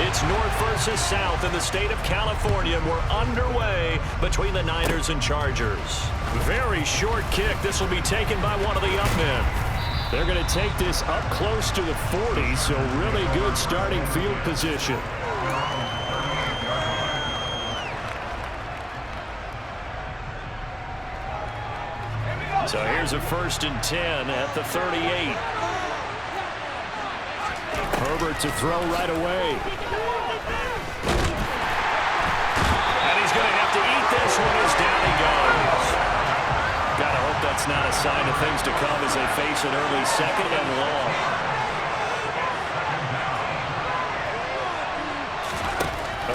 It's North versus South in the state of California. We're underway between the Niners and Chargers. Very short kick. This will be taken by one of the up men. They're going to take this up close to the 40, so really good starting field position. So here's a 1st and 10 at the 38. Herbert to throw right away. And he's going to have to eat this one as down he goes. Gotta hope that's not a sign of things to come as they face an early 2nd and long.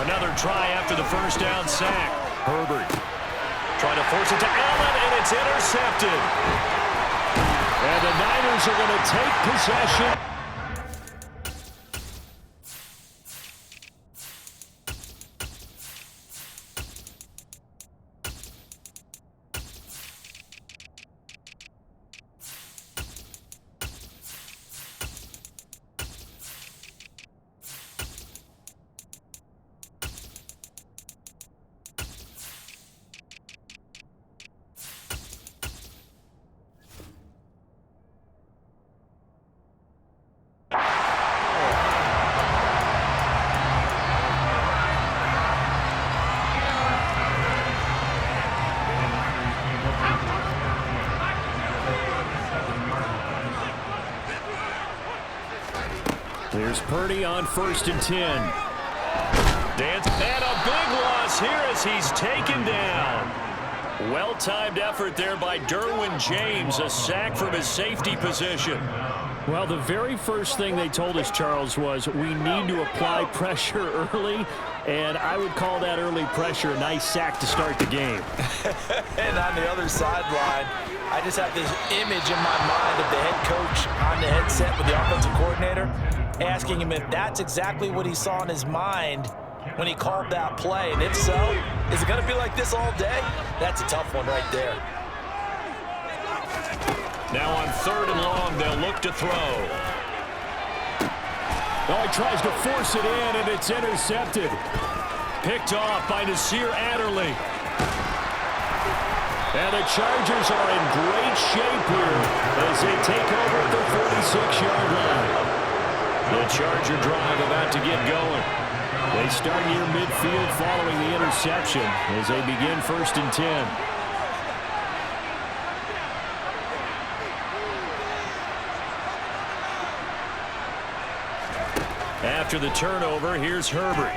Another try after the 1st down sack. Herbert trying to force it to Allen, and it's intercepted. And the Niners are going to take possession. Here's Purdy on 1st and 10. Dance, and a big loss here as he's taken down. Well-timed effort there by Derwin James, a sack from his safety position. Well, the very first thing they told us, Charles, was we need to apply pressure early, and I would call that early pressure a nice sack to start the game. And on the other sideline, I just have this image in my mind of the head coach on the headset with the offensive coordinator, asking him if that's exactly what he saw in his mind when he called that play. And if so, is it going to be like this all day? That's a tough one right there. Now on 3rd and long, they'll look to throw. Oh, he tries to force it in, and it's intercepted. Picked off by Nasir Adderley. And the Chargers are in great shape here as they take over at the 46-yard line. The Charger drive about to get going. They start near midfield following the interception as they begin 1st and 10. After the turnover, here's Herbert.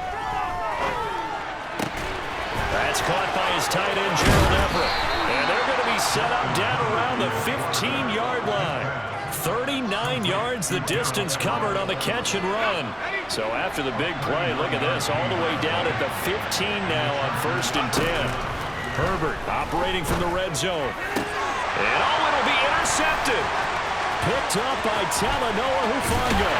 That's caught by his tight end, Gerald Everett. And they're going to be set up down around the 15-yard line. 39 yards the distance covered on the catch and run. So after the big play, look at this, all the way down at the 15 now on 1st and 10. Herbert operating from the red zone. And it'll be intercepted. Picked up by Talanoa Hufanga.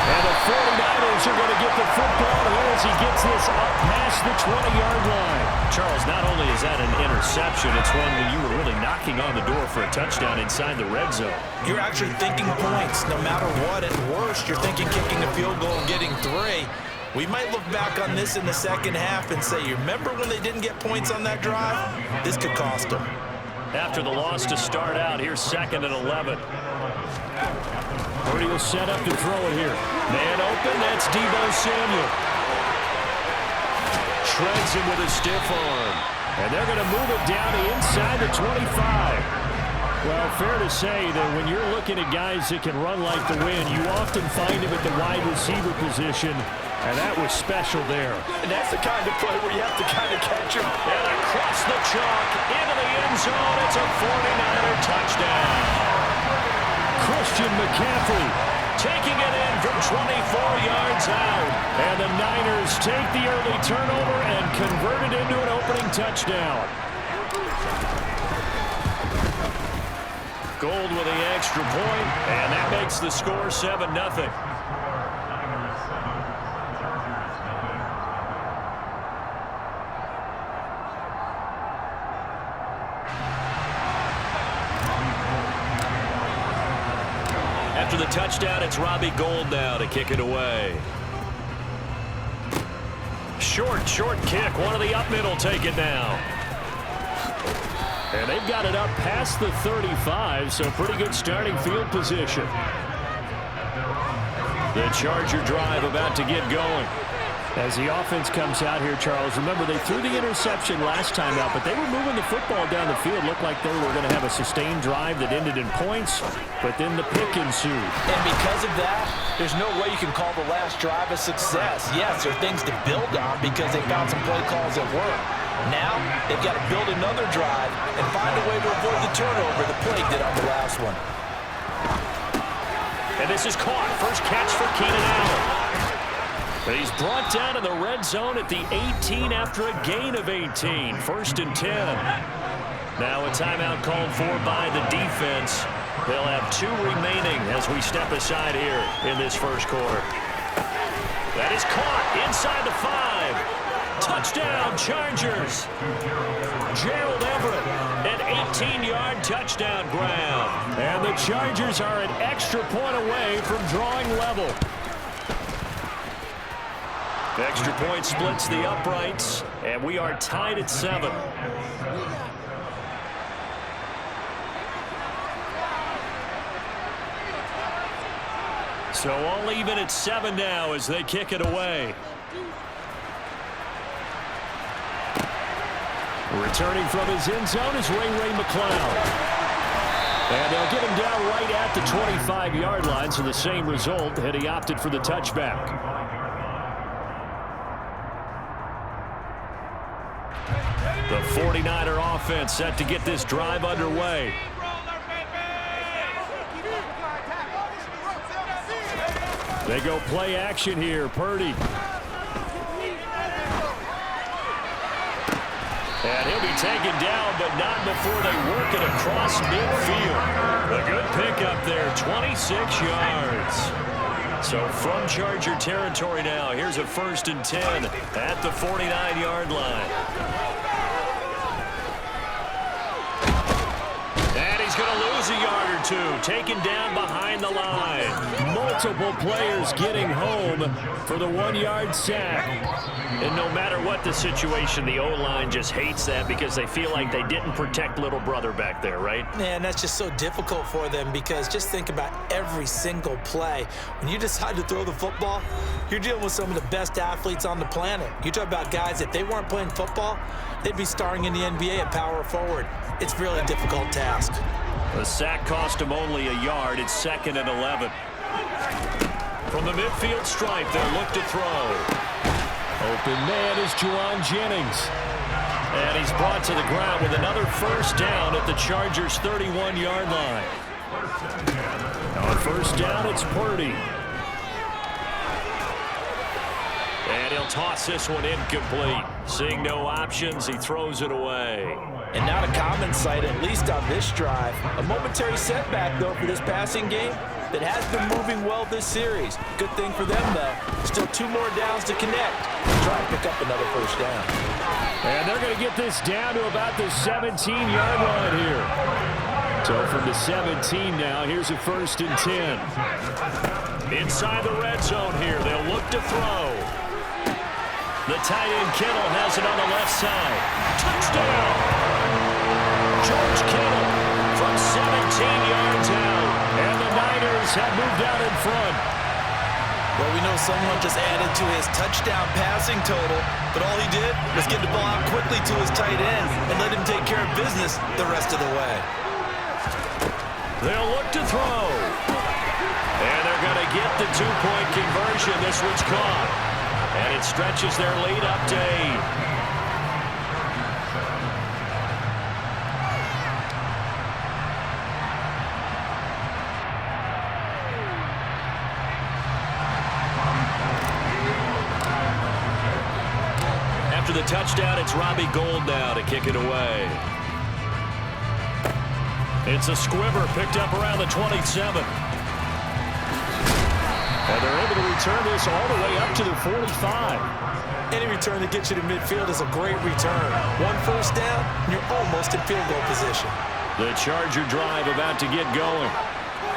And the 49ers are going to get the football here as he gets this up past the 20-yard line. Charles, not only is that an interception, it's one when you were really knocking on the door for a touchdown inside the red zone. You're actually thinking points. No matter what, at worst, you're thinking kicking a field goal and getting 3. We might look back on this in the second half and say, you remember when they didn't get points on that drive? This could cost them. After the loss to start out, here's 2nd and 11. Purdy will set up to throw it here. Man open, that's Deebo Samuel. Shreds him with a stiff arm. And they're going to move it down to inside the 25. Well, fair to say that when you're looking at guys that can run like the wind, you often find him at the wide receiver position, and that was special there. And that's the kind of play where you have to kind of catch him. And across the chalk, into the end zone, it's a 49er touchdown. Christian McCaffrey taking it in from 24 yards out. And the Niners take the early turnover and convert it into an opening touchdown. Gold with the extra point, and that makes the score 7-0. After the touchdown, it's Robbie Gould now to kick it away. Short kick. One of the up middle take it now. And they've got it up past the 35, so pretty good starting field position. The Charger drive about to get going. As the offense comes out here, Charles, remember they threw the interception last time out, but they were moving the football down the field. Looked like they were going to have a sustained drive that ended in points, but then the pick ensued. And because of that, there's no way you can call the last drive a success. Yes, there are things to build on because they found some play calls that work. Now, they've got to build another drive and find a way to avoid the turnover the play did on the last one. And this is caught. First catch for Keenan Allen. He's brought down in the red zone at the 18 after a gain of 18. First and 10. Now a timeout called for by the defense. They'll have 2 remaining as we step aside here in this first quarter. That is caught inside the 5. Touchdown, Chargers. Gerald Everett, an 18-yard touchdown grab. And the Chargers are an extra point away from drawing level. Extra point splits the uprights, and we are tied at 7. So all even at 7 now as they kick it away. Returning from his end zone is Ray McCloud. And they'll get him down right at the 25-yard line, so the same result had he opted for the touchback. The 49er offense set to get this drive underway. They go play action here. Purdy. And he'll be taken down, but not before they work it across midfield. A good pickup there, 26 yards. So from Charger territory now, here's a 1st and 10 at the 49-yard line. Going to lose a yard or 2, taken down behind the line. Multiple players getting home for the 1-yard sack. And no matter what the situation, the O-line just hates that because they feel like they didn't protect little brother back there, right? Man, that's just so difficult for them because just think about every single play. When you decide to throw the football, you're dealing with some of the best athletes on the planet. You talk about guys, if they weren't playing football, they'd be starring in the NBA at power forward. It's a really difficult task. The sack cost him only a yard. It's 2nd and 11. From the midfield stripe, they'll look to throw. Open man is Juwan Jennings. And he's brought to the ground with another first down at the Chargers' 31-yard line. On first down, it's Purdy. And he'll toss this one incomplete. Seeing no options, he throws it away. And not a common sight, at least on this drive. A momentary setback, though, for this passing game that has been moving well this series. Good thing for them, though. Still 2 more downs to connect. Try to pick up another first down. And they're going to get this down to about the 17-yard line here. So from the 17 now, here's a 1st and 10. Inside the red zone here, they'll look to throw. The tight end Kittle has it on the left side. Touchdown! George Kittle from 17 yards out. And the Niners have moved out in front. Well, we know someone just added to his touchdown passing total, but all he did was get the ball out quickly to his tight end and let him take care of business the rest of the way. They'll look to throw. And they're going to get the 2-point conversion. This one's caught. And it stretches their lead up to 8. After the touchdown, it's Robbie Gould now to kick it away. It's a squibber picked up around the 27. And they're able to return this all the way up to the 45. Any return that gets you to midfield is a great return. 1 first down, and you're almost in field goal position. The Charger drive about to get going.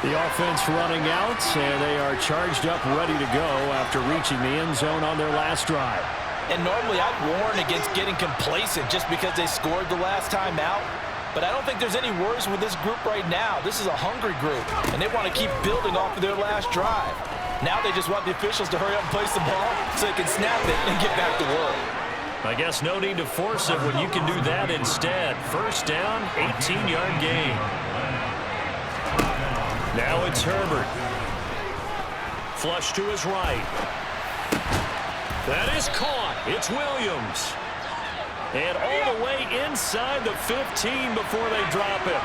The offense running out, and they are charged up, ready to go after reaching the end zone on their last drive. And normally I'd warn against getting complacent just because they scored the last time out. But I don't think there's any worries with this group right now. This is a hungry group, and they want to keep building off of their last drive. Now they just want the officials to hurry up and place the ball so they can snap it and get back to work. I guess no need to force it when you can do that instead. First down, 18-yard gain. Now it's Herbert. Flush to his right. That is caught. It's Williams. And all the way inside the 15 before they drop it.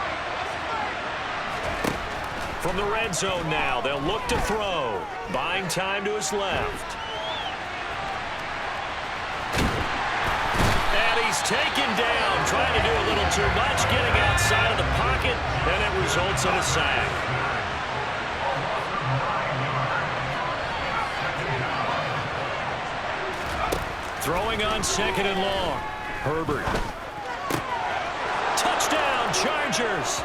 From the red zone now, they'll look to throw. Buying time to his left. And he's taken down, trying to do a little too much, getting outside of the pocket, and it results in a sack. Throwing on 2nd and long. Herbert. Touchdown, Chargers.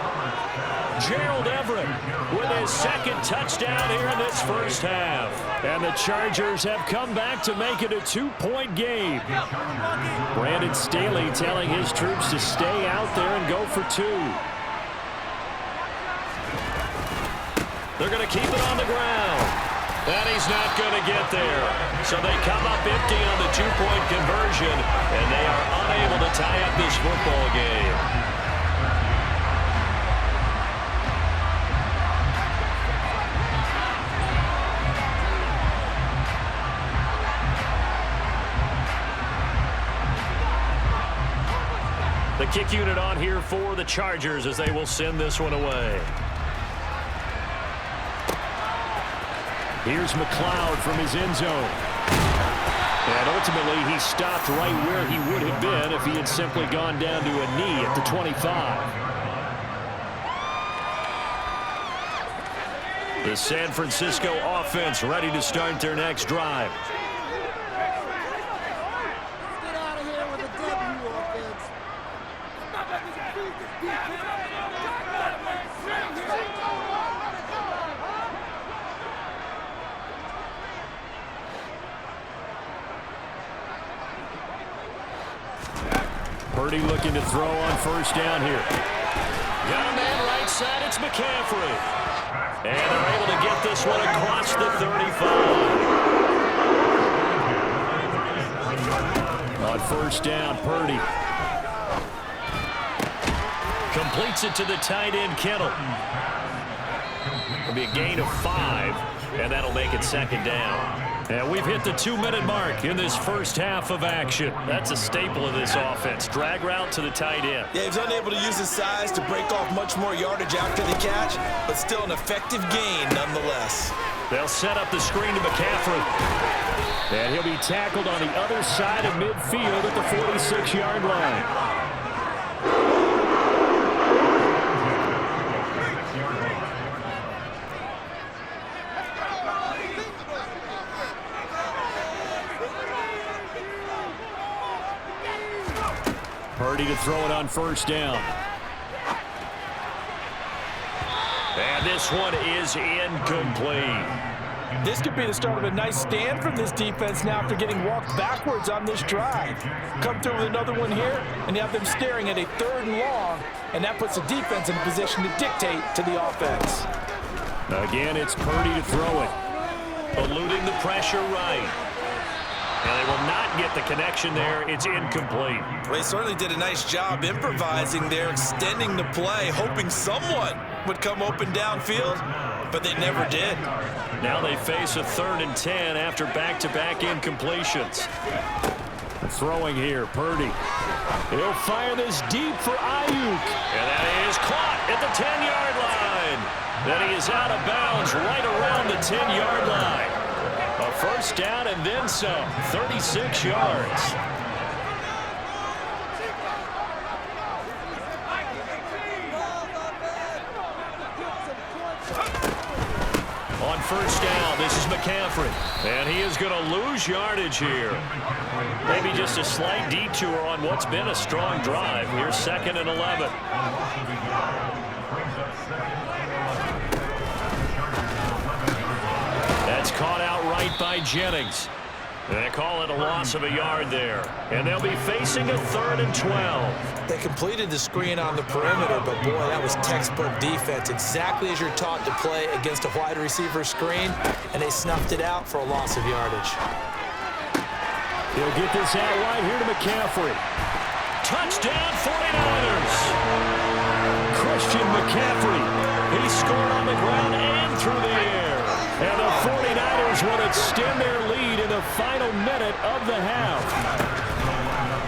Gerald Everett with his 2nd touchdown here in this first half. And the Chargers have come back to make it a 2-point game. Brandon Staley telling his troops to stay out there and go for 2. They're going to keep it on the ground. And he's not going to get there. So they come up empty on the 2-point conversion, and they are unable to tie up this football game. The kick unit on here for the Chargers as they will send this one away. Here's McLeod from his end zone. And ultimately, he stopped right where he would have been if he had simply gone down to a knee at the 25. The San Francisco offense ready to start their next drive. Get out of here with a W, offense. Purdy looking to throw on first down here. Got a man right side, it's McCaffrey. And they're able to get this one across the 35. On first down, Purdy. Completes it to the tight end, Kittle. It'll be a gain of 5, and that'll make it 2nd down. And we've hit the 2-minute mark in this first half of action. That's a staple of this offense. Drag route to the tight end. Yeah, he's unable to use his size to break off much more yardage after the catch, but still an effective gain nonetheless. They'll set up the screen to McCaffrey. And he'll be tackled on the other side of midfield at the 46-yard line. Purdy to throw it on first down. And this one is incomplete. This could be the start of a nice stand from this defense now after getting walked backwards on this drive. Come through with another one here, and you have them staring at a 3rd and long, and that puts the defense in a position to dictate to the offense. Again, it's Purdy to throw it. Eluding the pressure right. And they will not get the connection there. It's incomplete. Well, they certainly did a nice job improvising there, extending the play, hoping someone would come open downfield, but they never did. Now they face a 3rd and 10 after back-to-back incompletions. Throwing here, Purdy. He'll fire this deep for Ayuk. And that is caught at the 10-yard line. Then he is out of bounds right around the 10-yard line. A first down and then some, 36 yards. On first down, this is McCaffrey. And he is going to lose yardage here. Maybe just a slight detour on what's been a strong drive. Here's 2nd and 11. That's caught out right by Jennings. They call it a loss of a yard there. And they'll be facing a 3rd and 12. They completed the screen on the perimeter, but boy, that was textbook defense. Exactly as you're taught to play against a wide receiver screen, and they snuffed it out for a loss of yardage. He'll get this out wide here to McCaffrey. Touchdown 49ers. Christian McCaffrey. He scored on the ground and through the air. And the 49ers will extend their lead in the final minute of the half.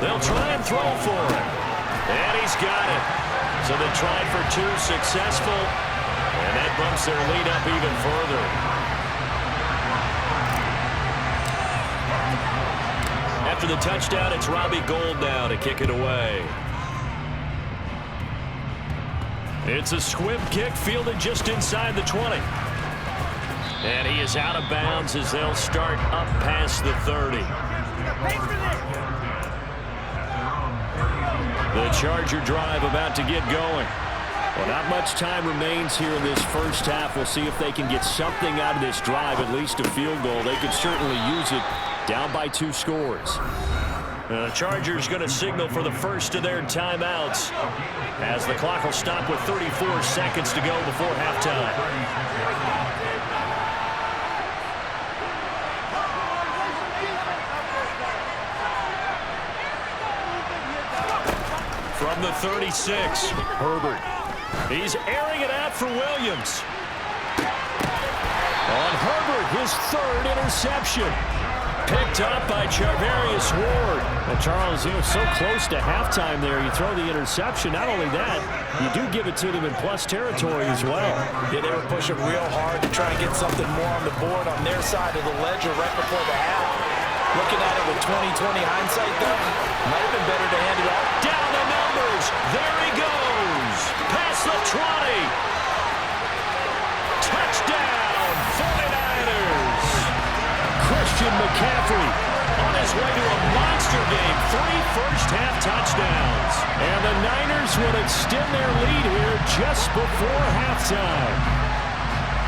They'll try and throw for it. And he's got it. So they tried for 2, successful. And that bumps their lead up even further. After the touchdown, it's Robbie Gould now to kick it away. It's a squib kick fielded just inside the 20. And he is out of bounds as they'll start up past the 30. The Charger drive about to get going. Well, not much time remains here in this first half. We'll see if they can get something out of this drive, at least a field goal. They could certainly use it down by 2 scores. The Chargers going to signal for the first of their timeouts as the clock will stop with 34 seconds to go before halftime. From the 36, Herbert. He's airing it out for Williams. On Herbert, his 3rd interception. Picked up by Charvarius Ward. Well, Charles, you know, so close to halftime there. You throw the interception. Not only that, you do give it to them in plus territory as well. Yeah, they were pushing real hard to try and get something more on the board on their side of the ledger right before the half. Looking at it with 20/20 hindsight, though, might have been better to hand it off. Down the numbers. There he goes. Past the 20. Touchdown, 49ers. Christian McCaffrey on his way to a monster game. 3 first-half touchdowns. And the Niners will extend their lead here just before halftime.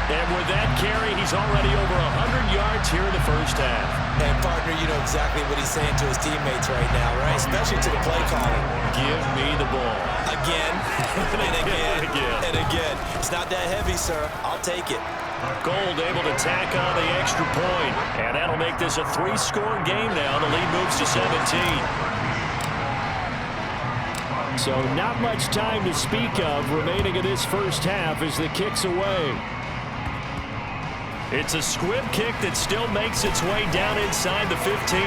And with that carry, he's already over 100 yards here in the first half. And, partner, you know exactly what he's saying to his teammates right now, right? Especially to the play calling. Give me the ball. Again, and again, and again. It's not that heavy, sir. I'll take it. Gould able to tack on the extra point. And that'll make this a 3-score game now. The lead moves to 17. So not much time to speak of remaining in this first half as the kick's away. It's a squib kick that still makes its way down inside the 15.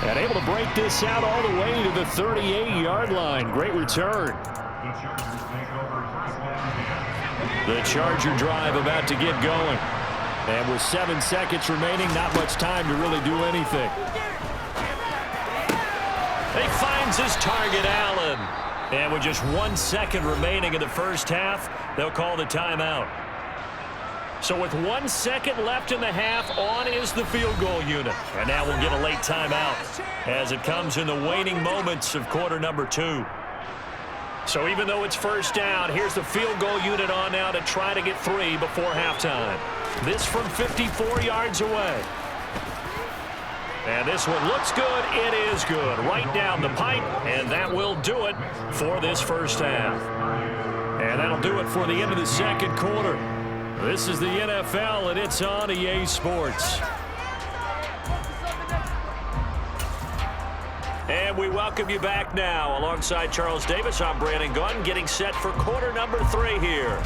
And able to break this out all the way to the 38-yard line. Great return. The Charger drive about to get going. And with 7 seconds remaining, not much time to really do anything. He finds his target, Allen. And with just 1 second remaining in the first half, they'll call the timeout. So with 1 second left in the half, on is the field goal unit. And now we'll get a late timeout as it comes in the waning moments of quarter number 2. So even though it's first down, here's the field goal unit on now to try to get 3 before halftime. This from 54 yards away. And this one looks good. It is good. Right down the pipe, and that will do it for this first half. And that'll do it for the end of the second quarter. This is the NFL, and it's on EA Sports. And we welcome you back now. Alongside Charles Davis, I'm Brandon Gunn, getting set for quarter number 3 here.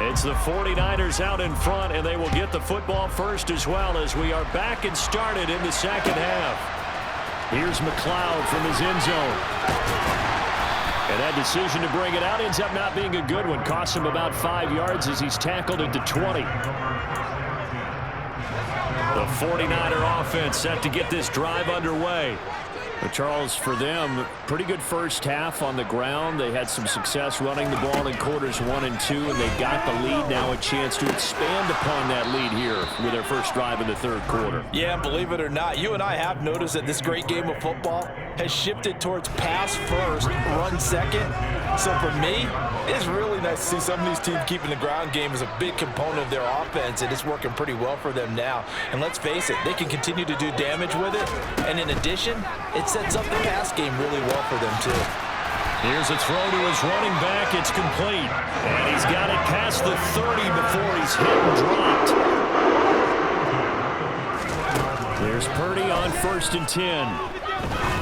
It's the 49ers out in front, and they will get the football first as well as we are back and started in the second half. Here's McLeod from his end zone. And that decision to bring it out ends up not being a good one. Costs him about 5 yards as he's tackled into 20. The 49er offense set to get this drive underway. But Charles, for them, pretty good first half on the ground. They had some success running the ball in quarters 1 and 2, and they got the lead. Now a chance to expand upon that lead here with their first drive in the third quarter. Yeah, believe it or not, you and I have noticed that this great game of football has shifted towards pass first, run second. So for me, it's really nice to see some of these teams keeping the ground game as a big component of their offense, and it's working pretty well for them now. And let's face it, they can continue to do damage with it. And in addition, it sets up the pass game really well for them too. Here's a throw to his running back. It's complete. And he's got it past the 30 before he's hit and dropped. There's Purdy on 1st and 10.